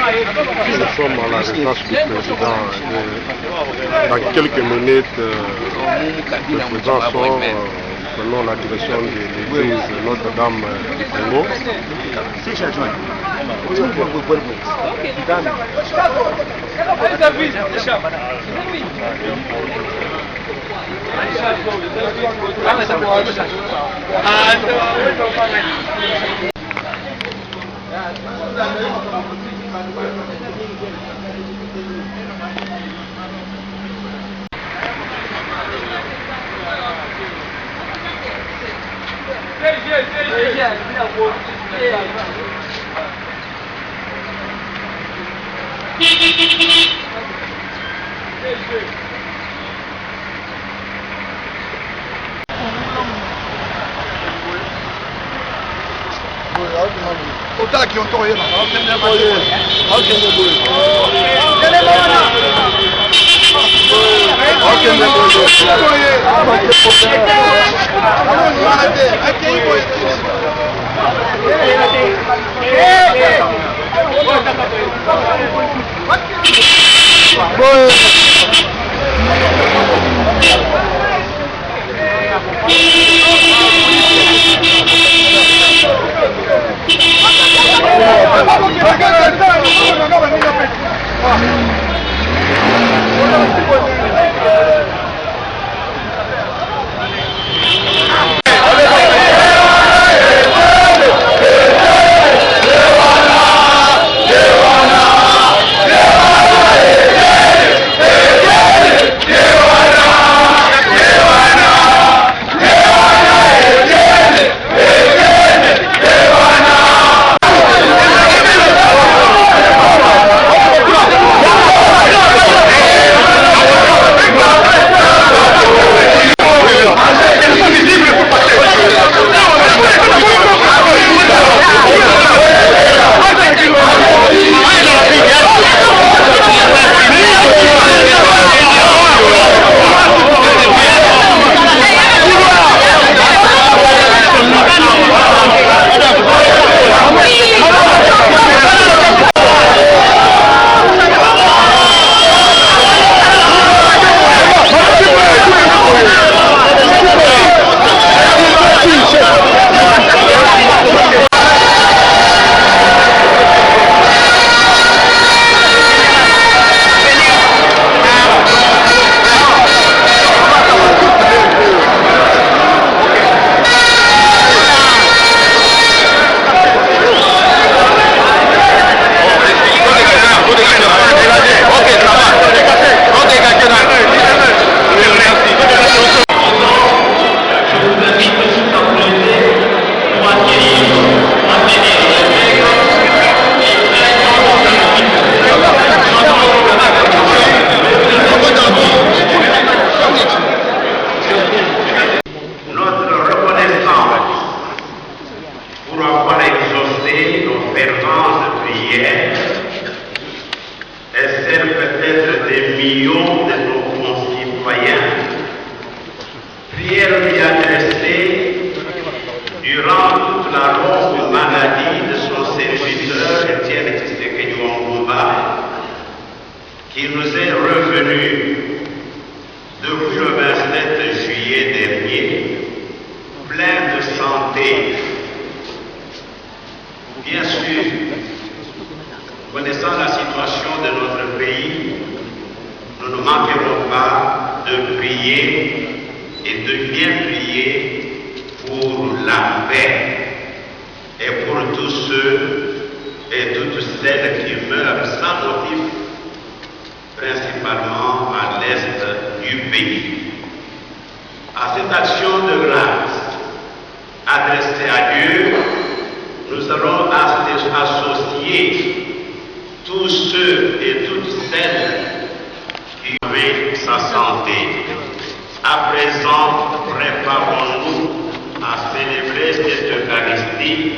Nous sommes à la résidence du président. Dans quelques minutes, le président sort. Prenons la direction de l'église Notre-Dame du Congo. Otaki ontoye na. Qui nous est revenu depuis le 27 juillet dernier, plein de santé. Bien sûr, connaissant la situation de notre pays, nous ne manquerons pas de prier et de bien prier pour la paix et pour tous ceux et toutes celles qui meurent sans motif, principalement à l'est du pays. À cette action de grâce adressée à Dieu, nous allons associer tous ceux et toutes celles qui ont sa santé. À présent, préparons-nous à célébrer cette Eucharistie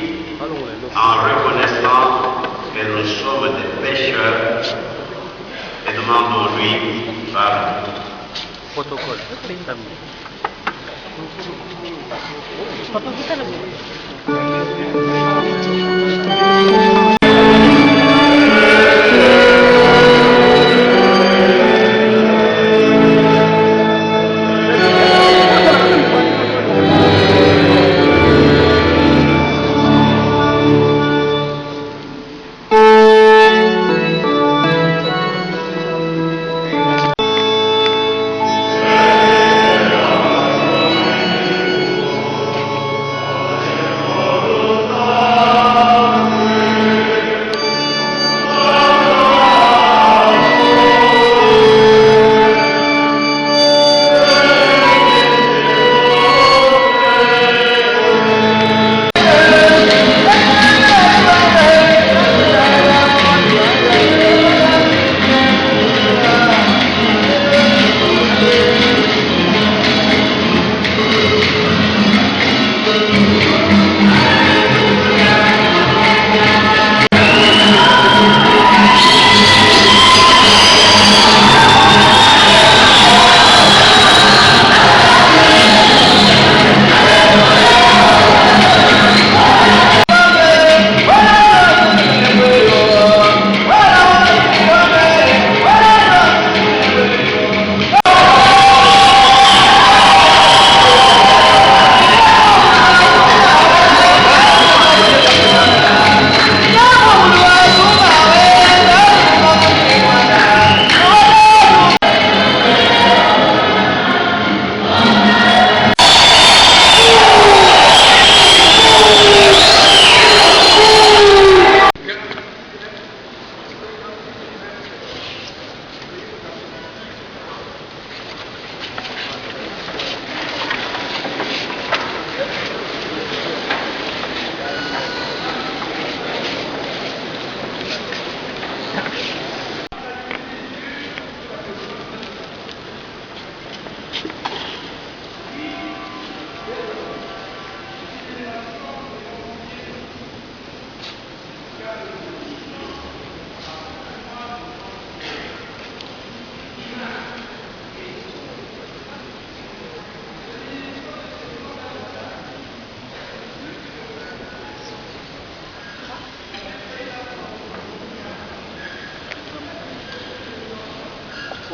en reconnaissant que nous sommes des pécheurs et demandons-lui pardon. Protocole. Papa,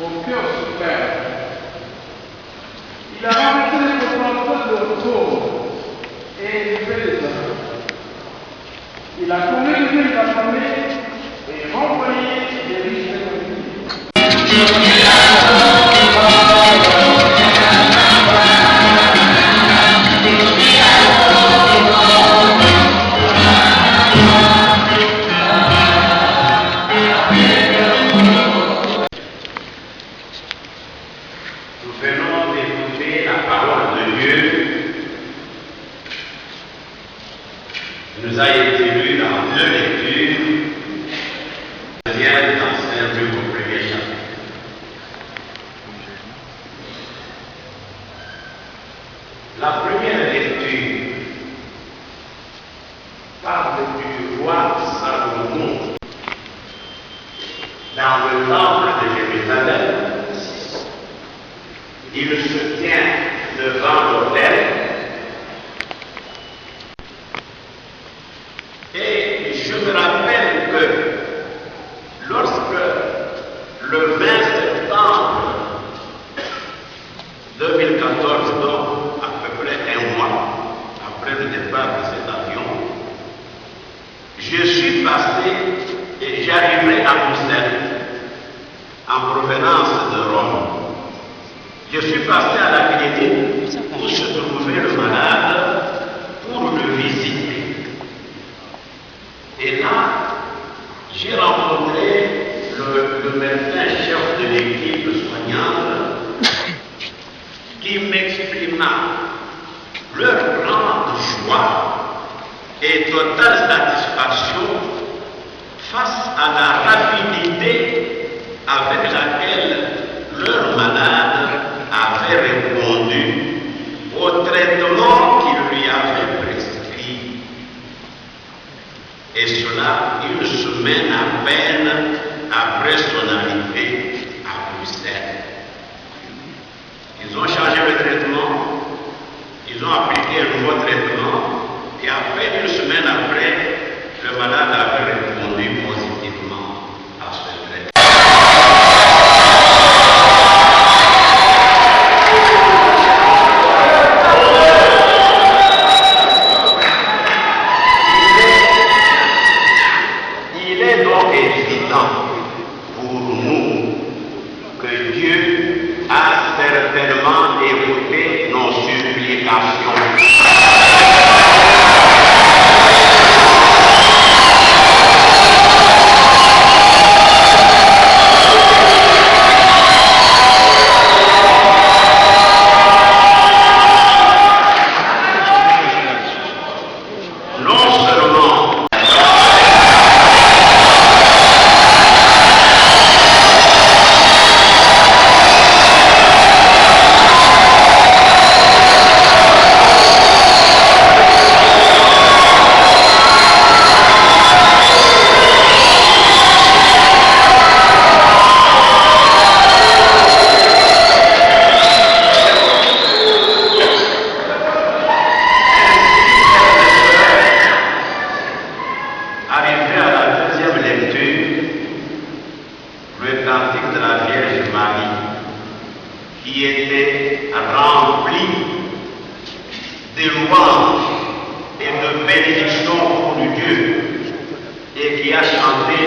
au cœur suprême. Il a rencontré les collaborateurs de retour et il fait des œuvres. Il a communiqué la famille et renvoyé les riches de la vie. Nous venons d'écouter la parole de Dieu. Il nous a été lu dans 2 lectures. La deuxième dans Saint-Luc au 1er chapitre. La première lecture parle du roi Salomon dans le temple de Jérusalem. Il se tient devant l'autel et je me rappelle que lorsque le 20 septembre 2014, donc à peu près un mois après le départ de cet avion, je suis passé et j'arriverai à Bruxelles en provenance de Rome. Je suis passé à la clinique où se trouvait le malade pour le visiter. Et là, j'ai rencontré le médecin chef de l'équipe soignante qui m'exprima leur grande joie et totale satisfaction face à la rapidité avec laquelle leur malade avait répondu au traitement qu'il lui avait prescrit. Et cela une semaine à peine après son arrivée à Bruxelles. Ils ont changé le traitement, ils ont appliqué un nouveau traitement, et à peine une semaine après, le malade avait répondu positivement à ce traitement. Il est donc évident pour nous que Dieu a certainement écouté nos supplications. Arrivé à la deuxième lecture, le cantique de la Vierge Marie, qui était rempli de louanges et de bénédictions pour Dieu, et qui a chanté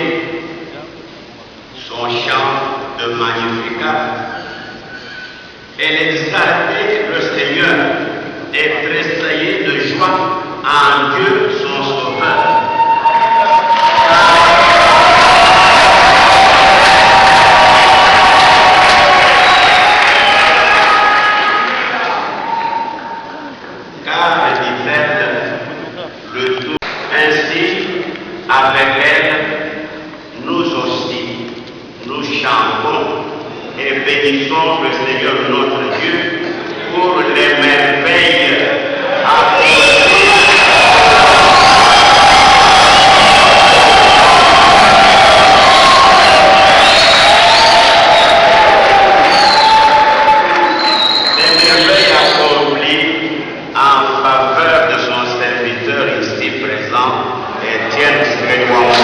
son chant de Magnificat. Elle exaltait le Seigneur et tressaillait de joie en Dieu son Sauveur. Car, dit-elle, le tout ainsi, avec elle, nous aussi, nous chantons et bénissons le Seigneur notre Dieu pour les merveilles accomplies. En faveur de son serviteur ici présent, Étienne Grégoire.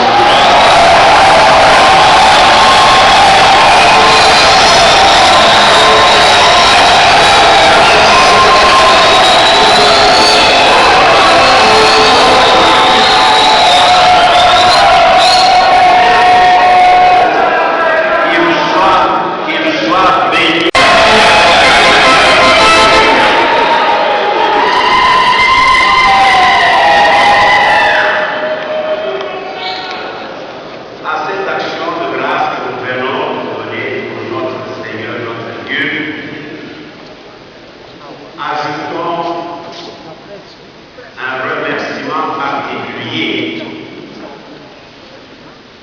un remerciement particulier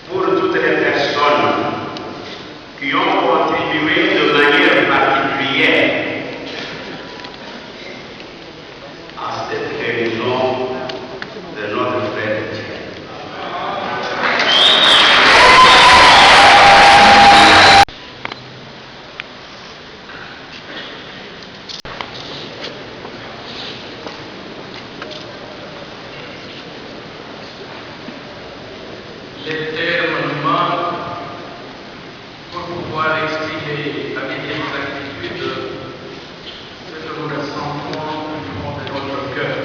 pour toutes les personnes qui ont contribué de manière particulière à cette guérison de notre frère Etienne. Les termes nous manquent pour pouvoir exprimer avec exactitude ce que nous ressentons du fond de notre cœur.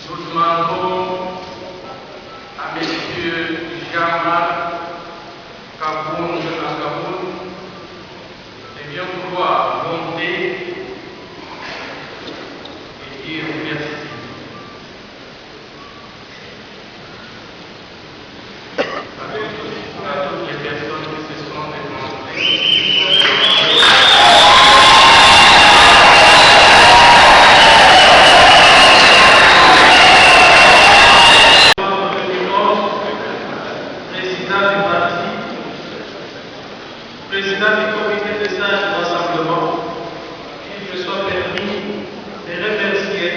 Nous demandons à messieurs Jean-Marc Kaboun de bien vouloir monter et dire merci. À toutes les personnes qui se sont démontrées. Président du comité de sages du rassemblement, qu'il me soit permis de remercier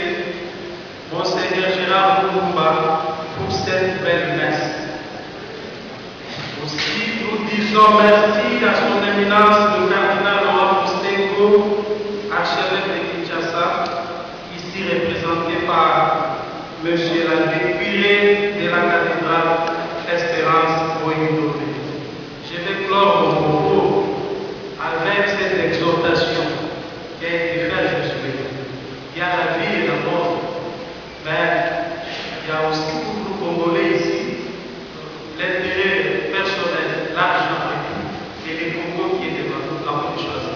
Monseigneur Gérard Lumumba pour cette belle messe. Aussi, nous disons merci à son éminence le cardinal Laurent Mostengo, archevêque de Kinshasa, ici représenté par M. l'abbé curé de la cathédrale Espérance Boyindové. Je vais clore mon propos avec cette exhortation qui a été faite Josué. Il y a la vie et la mort, mais il y a aussi pour nous Congolais ici l'intérêt personnel, l'argent et les Congos qui est devant nous, la bonne chose.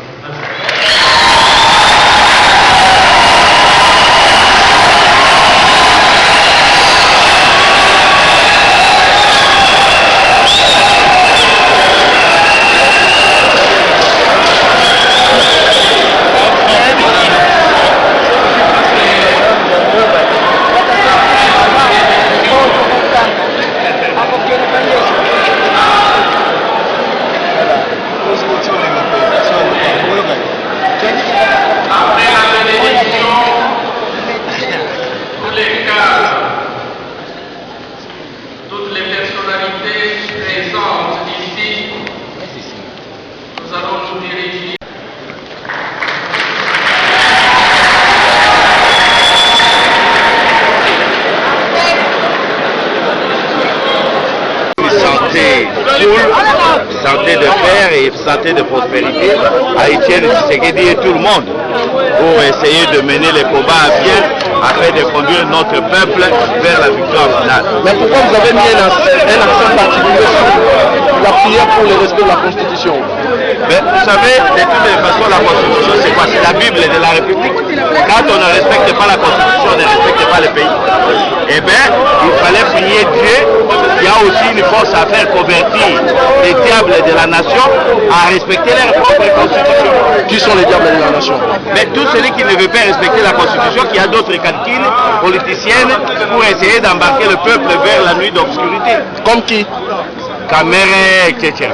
Santé de paix et santé de prospérité à Etienne Tshisekedi et tout le monde pour essayer de mener les combats à bien afin de conduire notre peuple vers la victoire finale. Mais pourquoi vous avez mis un accent particulier sur la prière pour le respect de la Constitution? Mais vous savez, de toutes les façons, la Constitution, c'est quoi? C'est la Bible de la République. Quand on ne respecte pas la Constitution, on ne respecte pas le pays. Eh bien, il fallait prier Dieu, qui a aussi une force à faire convertir les diables de la nation à respecter leur propre Constitution. Qui sont les diables de la nation? Mais tout celui qui ne veut pas respecter la Constitution, qui a d'autres calculs politiciennes pour essayer d'embarquer le peuple vers la nuit d'obscurité. Comme qui? Kamere, etc.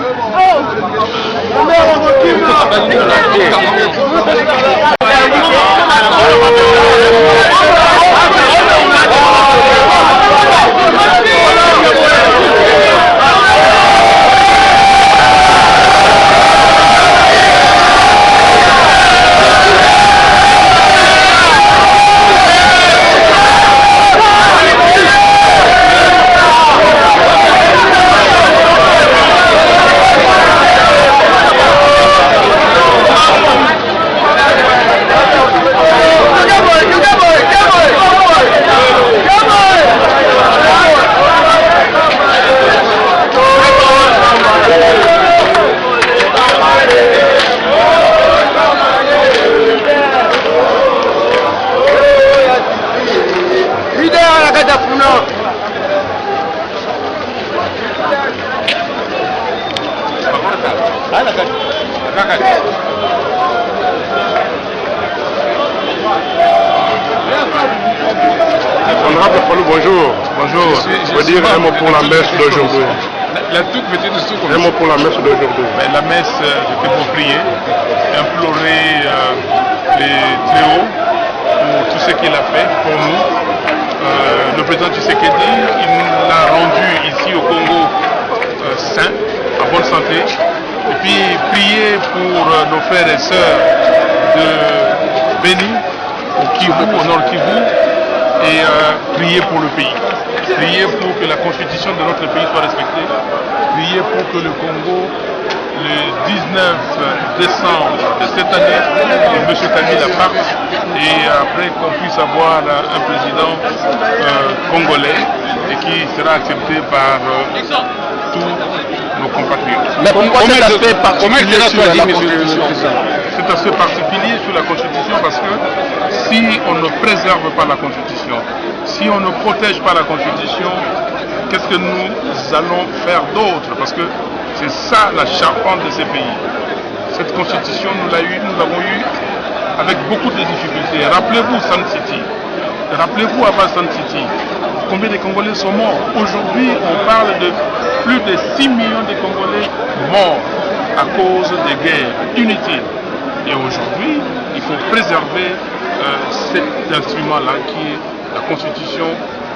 Honorable Paulou, bonjour. Bonjour. Je veux dire un mot pour la messe d'aujourd'hui. La toute petite un mot pour la messe d'aujourd'hui. La messe, c'était pour prier, implorer les Très-Hauts pour tout ce qu'il a fait pour nous. Le président Tshisekedi, il nous l'a rendu ici au Congo sain, en bonne santé. Et puis prier pour nos frères et sœurs de Béni, au Kivu, au Nord Kivu, et prier pour le pays. Prier pour que la constitution de notre pays soit respectée. Prier pour que le Congo, le 19 décembre de cette année, M. Kabila parte et après qu'on puisse avoir un président congolais et qui sera accepté par tous nos compatriotes. Mais pourquoi cet aspect particulier sur la Constitution? Cet aspect particulier sur la Constitution parce que si on ne préserve pas la Constitution, si on ne protège pas la Constitution, qu'est-ce que nous allons faire d'autre? Parce que c'est ça la charpente de ces pays. Cette Constitution, nous l'avons eue avec beaucoup de difficultés. Rappelez-vous Sun City. Rappelez-vous avant Sun City. Combien de Congolais sont morts? Aujourd'hui, on parle de plus de 6 millions de Congolais morts à cause des guerres inutiles. Et aujourd'hui, il faut préserver cet instrument-là qui est la Constitution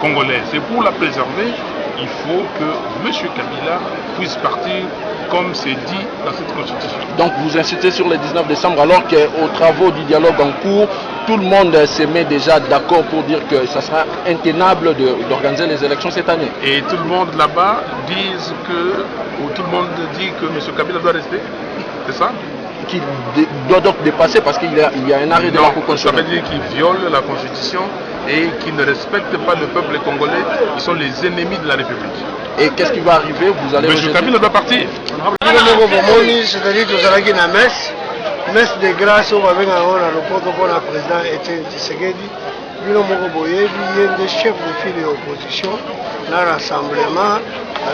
congolaise. Et pour la préserver, il faut que M. Kabila puisse partir comme c'est dit dans cette Constitution. Donc vous incitez sur le 19 décembre alors qu'aux travaux du dialogue en cours, tout le monde se met déjà d'accord pour dire que ça sera intenable d'organiser les élections cette année. Et tout le monde là-bas tout le monde dit que M. Kabila doit rester, c'est ça? Qui doit donc dépasser parce qu'il y a un arrêt de la Cour constitutionnelle. Ça veut dire qu'il viole la Constitution et qu'il ne respecte pas le peuple congolais. Ils sont les ennemis de la République. Et qu'est-ce qui va arriver? Vous allez M. Kabila doit partir. C'est-à-dire que vous allez à messe de grâce au président Etienne Tshisekedi. Bino moko boyebi yende chef de file de l'opposition dans rassemblement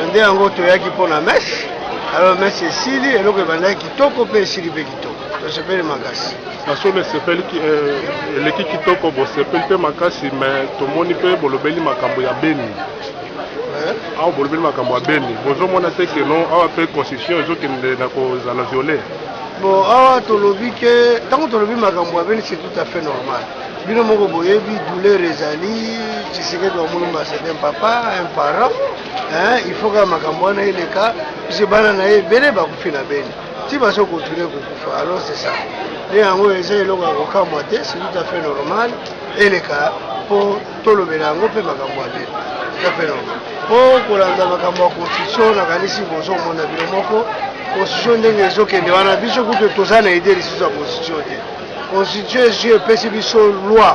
ande yango toyaki mpona messe. Alors messe esili eloko ebandaki kitoko mpe esili mpe kitoko tosepeli makasi nasolo esepeli eleki kitoko bosepeli mpe makasi me tomoni mpe bolobeli makambo ya Beni awa bolobeli makambo ya Beni bozomona te ke non awa mpe constitution ezokende na kozala viole. Bon awa tolobi ke ntango tolobi makambo ya Beni c'est tout à fait normal. Bino moko boyebi douleur ezali Tshisekedi wa mulumba c'est un papa un parent. Il faut que makambo wana eleka puisque bana na ye ebele bakufi na Beni ti baso continue kokufa. Alors c'est ça nde yango eza eloko ya kokamwa te, c'est tout à fait normal eleka mpo tolobela yango mpe makambo ya Beni tout à fait normal. Mpo kolanda makambo ya constitution nakanisi bozomona bino moko constitution ndenge ezokende wana biso kutu toza na ide lisusu ya constitution te. Constitution esi epesi biso loi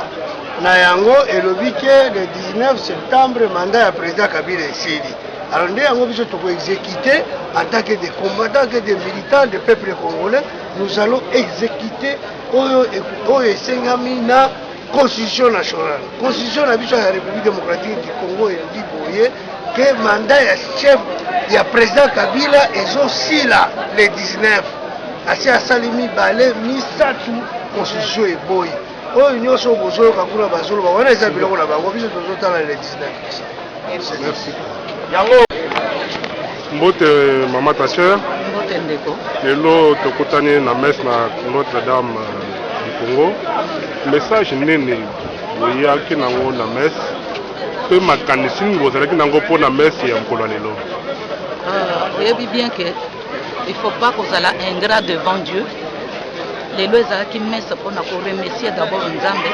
na yango elobi ke le 19 septembre mandat ya président Kabila esili. Alors nde yango biso toko exécuter en tant que des combattants, que des militants du peuple congolais, nous allons exécuter oyo esengami na constitution nationale. Constitution na biso ya République démocratique du Congo elobi boye que mandat ya chef ya président Kabila ezosila le 19 asi asali mibale misatu constitution eboyi oyo nyonso bozoyoka kuna bazoloba wana eza biloko na bango biso tozotala le 19. Merci. Mbote mama ta sœur. Mbote ndeko. Lelo tokutani na messe na Notre-Dame du Congo. Message nini boyaki nango na messe pe makanisi bozalaki nango mpo na messe ya mokolo lelo. Oyebi bien que il faut pas kozala ingrat devant Dieu. Lelo ezalaki messe mpona koremercier d'abord Nzambe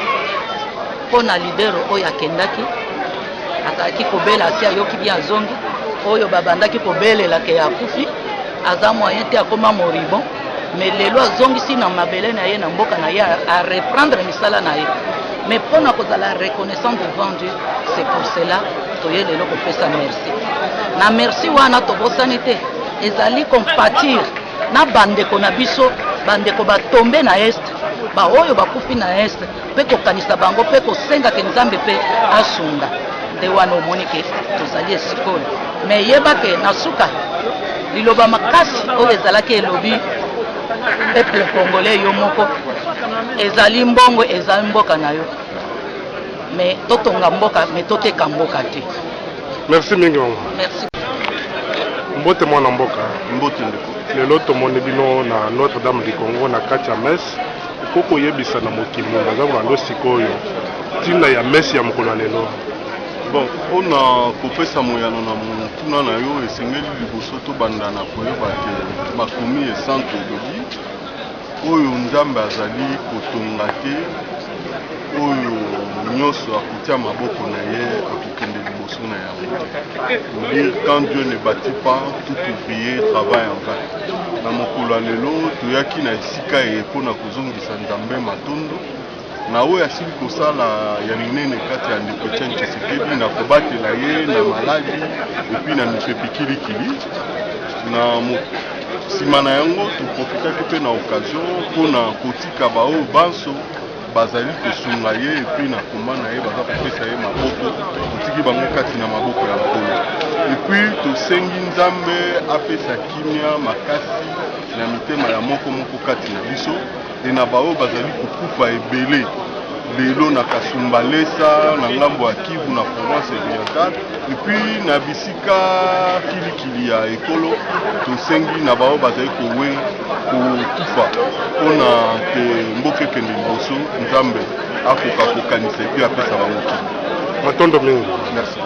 mpona lidero oyo akendaki azalaki kobela asi ayoki bien azongi oyo babandaki kobelelaka ya akufi aza moyen te akoma moribon mais lelo azongisi na mabele na ye na mboka na ye a reprendre misala na ye mais mpona kozala reconnaissant devant Dieu c'est pour cela toye lelo kopesa merci na merci wana tobosani te ezali compatir na bandeko na biso bandeko batombe na este baoyo bakufi na este mpe kokanisa bango mpe kosengaka Nzambe mpe asunga nde wana omoni ke tozali esikoyo me yeba ke na suka liloba makasi oyo ezalaki elobi peuple congolais yo moko ezali mbongo ezali mboka na yo mais totonga mboka mais toteka mboka te. Merci mingi mama. Merci. Mbote mwana mboka. Mbote ndeko. Lelo tomoni bino na Notre-Dame du Congo na kati ya messe. Koko yebisa na mokili ndaza kolando sikoyo. Tinda ya messe ya mokolo lelo. Bon, on a kopesa moyano na mutuna na yo esengeli liboso to banda na koyeba ke makomi e centre lobi. Oyo Nzambe azali kotonga te. Oyo nyonso akotia maboko na ye akokende liboso na yango. Dire quand Dieu ne bâtit pas, tout ouvrier travaille en vain. Na mokolo lelo toyaki na esika epona kozongisa Nzambe matondo. Na oyo asili kosala ya minene kati ya ndeko Etienne Tshisekedi na kobatela ye na maladi epi na mipepe kilikili. Na nsima na yango toprofitaki mpe na occasion mpona kotika baoyo banso bazali kosunga ye epi na komba na ye baza kopesa ye maboko otiki bango kati na maboko ya nkolo. Epi tosengi Nzambe apesa kimia makasi na mitema ya moko kati na biso na bao bazali kokufa ebele lelo na Kasumbalesa na ngambo ya Kivu na Provence orientale epi na bisika kilikili ya ekolo tosengi na bao bazali kokufa mpona ke mboka ekende liboso Nzambe akoka kokanisa epi apesa bango kili. Matondo mingi. Merci.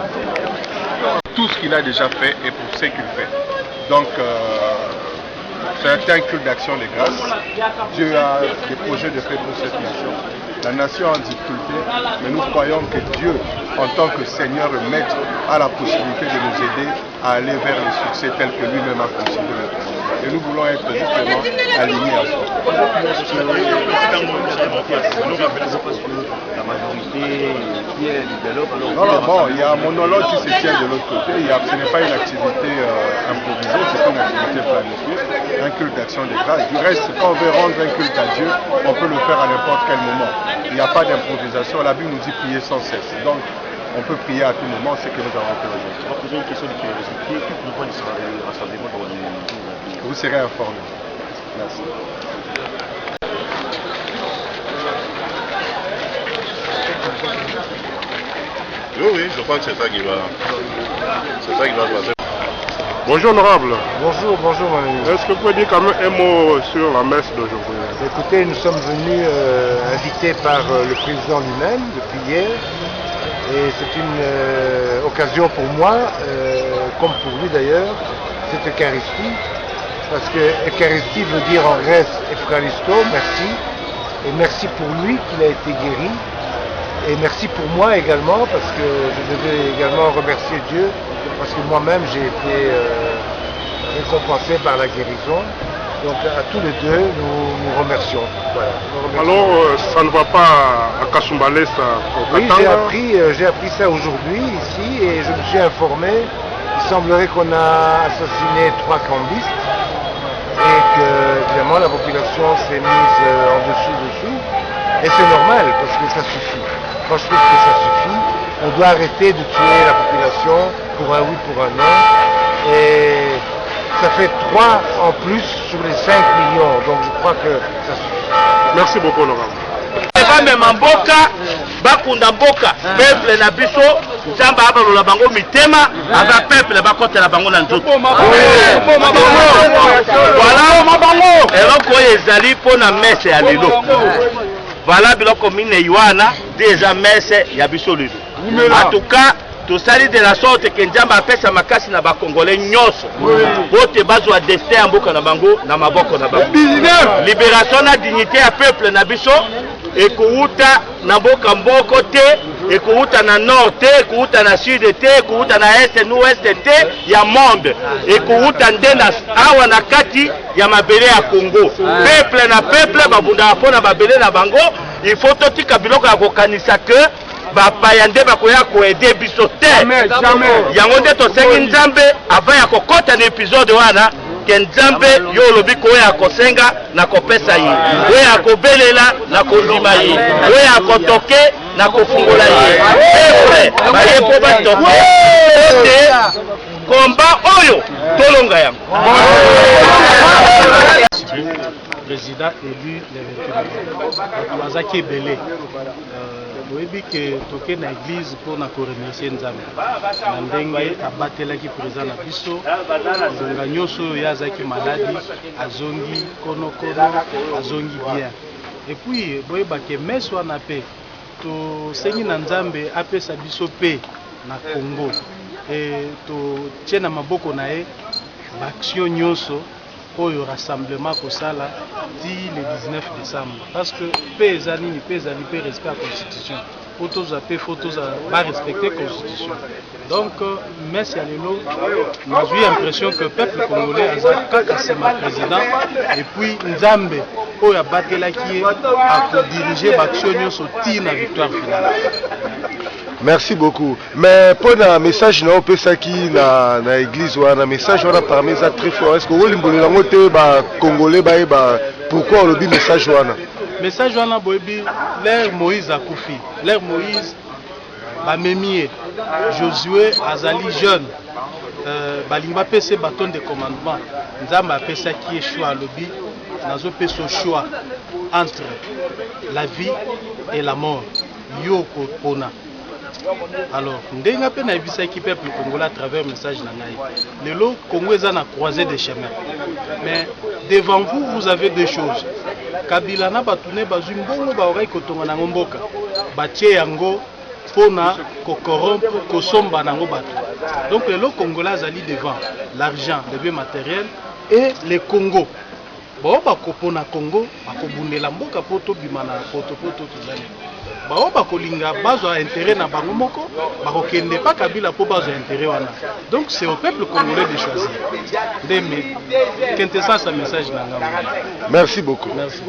Tout ce qu'il a déjà fait et pour ce qu'il fait. Donc c'est un culte d'action de grâce. Dieu a des projets de paix pour cette nation. La nation est en difficulté, mais nous croyons que Dieu, en tant que Seigneur et Maître, a la possibilité de nous aider à aller vers le succès tel que lui-même a considéré. Et nous voulons être justement alignés à ça. Non, bon, il y a un monologue qui se tient de l'autre côté. Ce n'est pas une activité improvisée, c'est une activité planifiée, un culte d'action de grâce. Du reste, quand on veut rendre un culte à Dieu, on peut le faire à n'importe quel moment. Il n'y a pas d'improvisation. La Bible nous dit prier sans cesse. Donc, on peut prier à tout moment, ce que nous avons fait aujourd'hui. Je vais poser une question de curiosité. Qui comprend le rassemblement dans les... Vous serez informé. Merci. Oui, je crois que c'est ça qui va se passer. Bonjour honorable. Bonjour mon ami. Est-ce que vous pouvez dire quand même un mot sur la messe d'aujourd'hui? Écoutez, nous sommes venus invités par le président lui-même depuis hier. Et c'est une occasion pour moi, comme pour lui d'ailleurs, cette Eucharistie. Parce que Eucharistie veut dire en Grèce Eucharisto, merci. Et merci pour lui qu'il a été guéri. Et merci pour moi également, parce que je devais également remercier Dieu, parce que moi-même j'ai été récompensé par la guérison. Donc à tous les deux, nous remercions. Voilà, Alors ça ne va pas à Kasumbalesa au Oui, j'ai appris ça aujourd'hui ici et je me suis informé. Il semblerait qu'on a assassiné 3 cambistes et que évidemment la population s'est mise en dessous. Et c'est normal parce que ça suffit. Moi je trouve que ça suffit. On doit arrêter de tuer la population pour un oui, pour un non. Et ça fait 3 en plus sur les 5 millions. Donc je crois que ça suffit. Merci beaucoup, honorable. Même mboka bakunda mboka peuple na biso nzamba abalola bango mitema aba peuple bakotela bango na nzoto. Voilà mabango eloko ezali pona messe ya lelo. Voilà biloko mine yuana déjà messe ya biso lelo. En tout cas tout ça de la sorte que Nzamba apesa makasi na ba Congolais nyonso. Bote bazwa destin ya mboka na bango na maboko na bango. Libération na dignité ya peuple na biso ekouta na mboka mboko te, ekouta na nord te, ekouta na sud te, ekouta na est na ouest te ya monde. Ekouta ndena awa na kati ya mabele ya Congo. Peuple na peuple babunda pona mabele na bango, il faut totika biloko ya kokanisa que bapaya nde bakoya koede biso te. Yango nde tosengi Nzambe avant ya kokota na épisode wana ke Nzambe yo olobi koya kosenga na kopesa ye, oya kobelela na kondima ye, oya kotoke na kofungola ye. Peuple baye po batoke ote komba oyo tolonga yango. président élu le 28 Azaki Belé. Oyebi que toke na église pour na remercier Nzambe. Na ndenge abatelaki président na biso, zonga nyoso yazaki maladi, azongi kono azongi bien. Et puis boyeba que messe wana pe to sengi na Nzambe apesa biso pe na Congo. Et to tiena maboko na e action nyonso oyo rassemblement kosala di le 19 décembre parce que pezani ni respect à la constitution photos à photos à respecter la constitution. Donc merci à l'élo, j'ai eu l'impression que le peuple congolais a c'est ma président et puis Nzambe oyo abatelaki a diriger l'action sur la victoire finale. Merci beaucoup. Mais pour un message na opesa ki na église ou un message on a parmi ça très fort. Est-ce que vous voulez langote ba congolais ba pourquoi on le message wana? Message wana boyebi l'ère Moïse a koufi. L'ère Moïse ba memie Josué azali jeune. Balimba pese bâton de commandement. Nzamba pesa ki choix lobi nazo pesa choix entre la vie et la mort. Yoko pona. Alors, ndenga pe na ebisa ki peuple congolais à travers le message na ngai. Lelo Congo est na croisée des chemins. Mais devant vous, vous avez deux choses. Kabila na batune bazui mbongo ba oreille kotonga na ngomboka. Batie yango pona ko corrompre ko somba na ngobatu. Donc lelo Congolais azali devant l'argent, le bien matériel et le Congo. Bon ba kopona Congo, ba kobundela mboka poto bimana poto tozali. Bao bakolinga bazo intérêt na bango moko bakokende pa Kabila po bazo intérêt wana. Donc c'est au peuple congolais de choisir. Ndeme quintessence message na ngamba. Merci beaucoup. Merci.